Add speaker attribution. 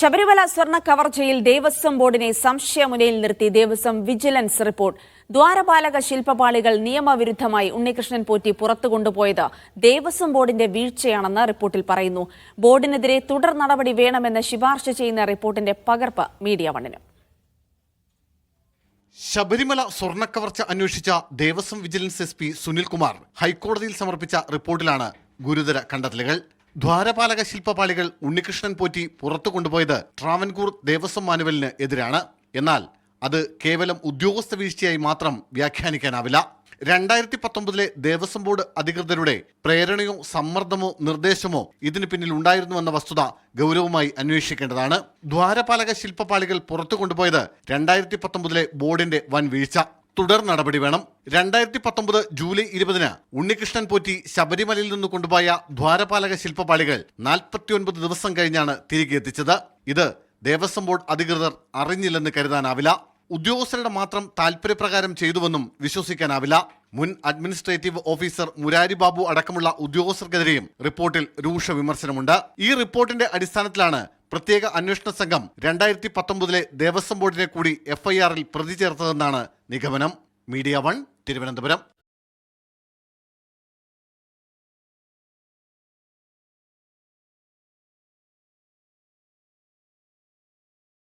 Speaker 1: ശബരിമല സ്വർണ്ണ കവർച്ചയിൽ ദേവസ്വം ബോർഡിനെ സംശയമുനയിൽ നിർത്തി Devaswom vigilance report. ദ്വാരപാലക ശില്പപാളികൾ നിയമവിരുദ്ധമായി ഉണ്ണികൃഷ്ണൻ പോറ്റി പുറത്തു കൊണ്ടുപോയത് ദേവസ്വം ബോർഡിന്റെ വീഴ്ചയാണെന്ന് റിപ്പോർട്ടിൽ പറയുന്നു. ബോർഡിനെതിരെ തുടർ നടപടി വേണമെന്ന് ശുപാർശ ചെയ്യുന്ന റിപ്പോർട്ടിന്റെ പകർപ്പ് മീഡിയ വണ്ണിന്.
Speaker 2: ശബരിമല സ്വർണ്ണക്കവർച്ച അന്വേഷിച്ച ദേവസ്വം വിജിലൻസ് SP സുനിൽകുമാർ ഹൈക്കോടതിയിൽ സമർപ്പിച്ച റിപ്പോർട്ടിലാണ് ഗുരുതര കണ്ടെത്തലുകൾ. ദ്വാരപാലക ശില്പപാളികൾ ഉണ്ണികൃഷ്ണൻ പോറ്റി പുറത്തു കൊണ്ടുപോയത് ട്രാവൻകൂർ ദേവസ്വം മാനുവലിന് എതിരാണ്. എന്നാൽ അത് കേവലം ഉദ്യോഗസ്ഥ വീഴ്ചയായി മാത്രം വ്യാഖ്യാനിക്കാനാവില്ല. 2019 ദേവസ്വം ബോർഡ് അധികൃതരുടെ പ്രേരണയോ സമ്മർദ്ദമോ നിർദ്ദേശമോ ഇതിന് പിന്നിൽ ഉണ്ടായിരുന്നുവെന്ന വസ്തുത ഗൗരവമായി അന്വേഷിക്കേണ്ടതാണ്. ദ്വാരപാലക ശില്പപാളികൾ പുറത്തു കൊണ്ടുപോയത് 2019 ബോർഡിന്റെ വൻ വീഴ്ച. തുടർ നടപടി വേണം. 2019 ജൂലൈ 20 ഉണ്ണികൃഷ്ണൻ പോറ്റി ശബരിമലയിൽ നിന്ന് കൊണ്ടുപോയ ദ്വാരപാലക ശില്പപാളികൾ 49 ദിവസം കഴിഞ്ഞാണ് തിരികെ എത്തിച്ചത്. ഇത് ദേവസ്വം ബോർഡ് അധികൃതർ അറിഞ്ഞില്ലെന്ന് കരുതാനാവില്ല. ഉദ്യോഗസ്ഥരുടെ മാത്രം താൽപര്യപ്രകാരം ചെയ്തുവെന്നും വിശ്വസിക്കാനാവില്ല. മുൻ അഡ്മിനിസ്ട്രേറ്റീവ് ഓഫീസർ മുരാരി ബാബു അടക്കമുള്ള ഉദ്യോഗസ്ഥർക്കെതിരെയും റിപ്പോർട്ടിൽ രൂക്ഷ വിമർശനമുണ്ട്. ഈ റിപ്പോർട്ടിന്റെ അടിസ്ഥാനത്തിലാണ് പ്രത്യേക അന്വേഷണ സംഘം 2019 ദേവസ്വം ബോർഡിനെ കൂടി FIR-ൽ പ്രതി ചേർത്തതെന്നാണ് നിഗമനം. മീഡിയ 1 തിരുവനന്തപുരം.